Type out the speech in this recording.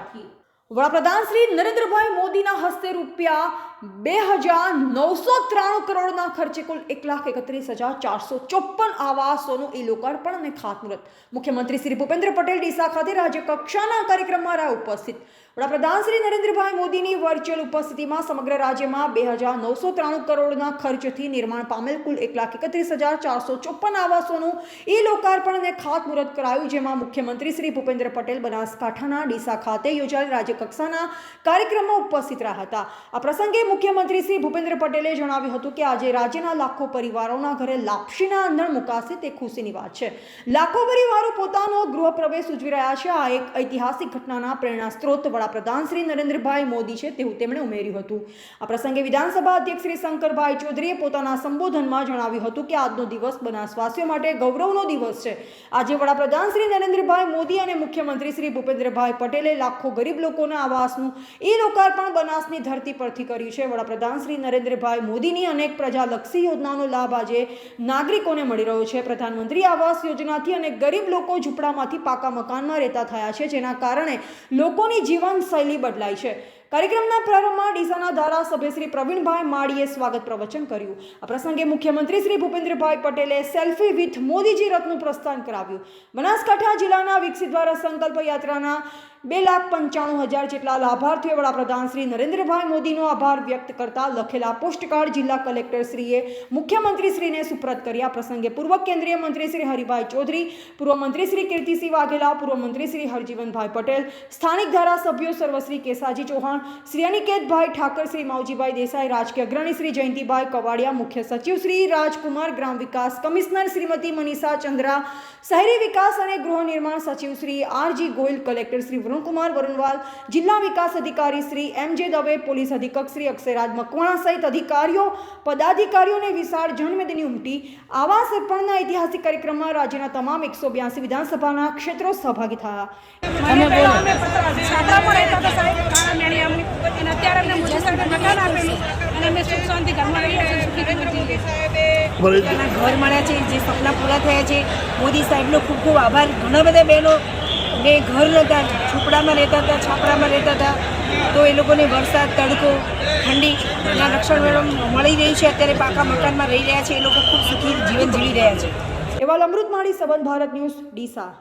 રાખી। વડાપ્રધાન શ્રી નરેન્દ્રભાઈ મોદીના હસ્તે ₹2,993 કરોડના ખર્ચે કુલ 1,31,454 આવાસોનું લોકાર્પણ અને ખાતમુહૂર્ત। મુખ્યમંત્રી શ્રી ભૂપેન્દ્ર પટેલ ડીસા ખાતે રાજ્ય કક્ષાના કાર્યક્રમમાં રહ્યા ઉપસ્થિત। વડાપ્રધાન શ્રી નરેન્દ્રભાઈ મોદીની વર્ચ્યુઅલ ઉપસ્થિતિમાં સમગ્ર રાજ્યમાં 2,993 કરોડના ખર્ચથી નિર્માણ પામેલ કુલ 1,31,454 આવાસોનું લોકાર્પણ અને ખાતમુહૂર્ત કરાયું, જેમાં મુખ્યમંત્રી શ્રી ભૂપેન્દ્ર પટેલ બનાસકાંઠાના ડીસા ખાતે યોજાયેલ રાજ્ય કક્ષાના કાર્યક્રમમાં ઉપસ્થિત રહ્યા હતા। આ પ્રસંગે મુખ્યમંત્રી શ્રી ભૂપેન્દ્ર પટેલે જણાવ્યું હતું કે આજે રાજ્યના લાખો પરિવારોના ઘરે લાપસીના આંધણ મુકાશે તે ખુશીની વાત છે। લાખો પરિવારો પોતાનો ગૃહ પ્રવેશ ઉજવી રહ્યા છે। આ એક ઐતિહાસિક ઘટનાના પ્રેરણા સ્ત્રોત વડાપ્રધાન શ્રી નરેન્દ્રભાઈ મોદી છે તેવું તેમણે ઉમેર્યું હતું। આ પ્રસંગે વિધાનસભા અધ્યક્ષ શ્રી શંકરભાઈ ચૌધરીએ પોતાના સંબોધનમાં જણાવ્યું હતું કે આજનો દિવસ બનાસવાસીઓ માટે ગૌરવનો દિવસ છે। આજે વડાપ્રધાન શ્રી નરેન્દ્રભાઈ મોદી અને મુખ્યમંત્રી શ્રી ભૂપેન્દ્રભાઈ પટેલે લાખો ગરીબ લોકોના આવાસનું લોકાર્પણ બનાસની ધરતી પરથી કર્યું છે। વડાપ્રધાન શ્રી નરેન્દ્રભાઈ મોદીની અનેક પ્રજાલક્ષી યોજનાઓનો લાભ આજે નાગરિકોને મળી રહ્યો છે। પ્રધાનમંત્રી આવાસ યોજનાથી અનેક ગરીબ લોકો ઝૂંપડામાંથી પાકા મકાનમાં રહેતા થયા છે, જેના કારણે લોકોની જીવનશૈલી બદલાઈ છે। કાર્યક્રમના પ્રારંભમાં ડીસાના ધારાસભ્ય શ્રી પ્રવીણભાઈ માળીએ સ્વાગત પ્રવચન કર્યું। આ પ્રસંગે મુખ્યમંત્રી શ્રી ભૂપેન્દ્રભાઈ પટેલે સેલ્ફી વિથ મોદીજી રથનું પ્રસ્થાન કરાવ્યું। બનાસકાંઠા જિલ્લાના વિકસિત ભારત સંકલ્પ યાત્રાના 2,95,000 જેટલા લાભાર્થીઓએ વડાપ્રધાન શ્રી નરેન્દ્રભાઈ મોદીનો આભાર વ્યક્ત કરતા લખેલા પોસ્ટકાર્ડ જિલ્લા કલેક્ટર શ્રીએ મુખ્યમંત્રી શ્રીને સુપ્રત કર્યા। પ્રસંગે પૂર્વ કેન્દ્રીય મંત્રી શ્રી હરિભાઈ ચૌધરી, પૂર્વ મંત્રી શ્રી કીર્તિસિંહ વાઘેલા, પૂર્વ મંત્રી શ્રી હરજીવનભાઈ પટેલ, સ્થાનિક ધારાસભ્યો સર્વશ્રી કેસાજી ચૌહાણ, શ્રી અનિકેતભાઈ ઠાકર, શ્રી માવજીભાઈ દેસાઈ, રાજકીય અગ્રણી શ્રી જયંતિભાઈ કવાડિયા, મુખ્ય સચિવ શ્રી રાજકુમાર, ગ્રામ વિકાસ કમિશનર શ્રીમતી મનીષા ચંદ્રા, શહેરી વિકાસ અને ગૃહ નિર્માણ સચિવ શ્રી આરજી ગોયલ, કલેક્ટર શ્રી વરુણકુમાર વરુણવાલ, જિલ્લા વિકાસ અધિકારી શ્રી એમ.જે. દવે, પોલીસ અધિક્ષક શ્રી અક્ષયરાજ મકવાણા સહિત અધિકારીઓ પદાધિકારીઓને વિશાળ જનમેદની ઉમટી। આવાસ અર્પણના ઐતિહાસિક કાર્યક્રમમાં રાજ્યના તમામ 182 વિધાનસભાના ક્ષેત્રો સહભાગી થયા। ઘર મળ્યા છે, જે સપના પૂરા થયા છે, મોદી સાહેબનો ખૂબ ખૂબ આભાર। ઘણા બધા બહેનો ને ઘર નહોતા, ઝૂંપડામાં રહેતા હતા, છાપરામાં રહેતા હતા, તો એ લોકોને વરસાદ, તડકો, ઠંડીના રક્ષણ મળી રહી છે। અત્યારે પાકા મકાનમાં રહી રહ્યા છે, એ લોકો ખૂબ સુખી જીવન જીવી રહ્યા છે। અહેવાલ અમૃત માળી, સંબંધ ભારત ન્યૂઝ, ડીસા।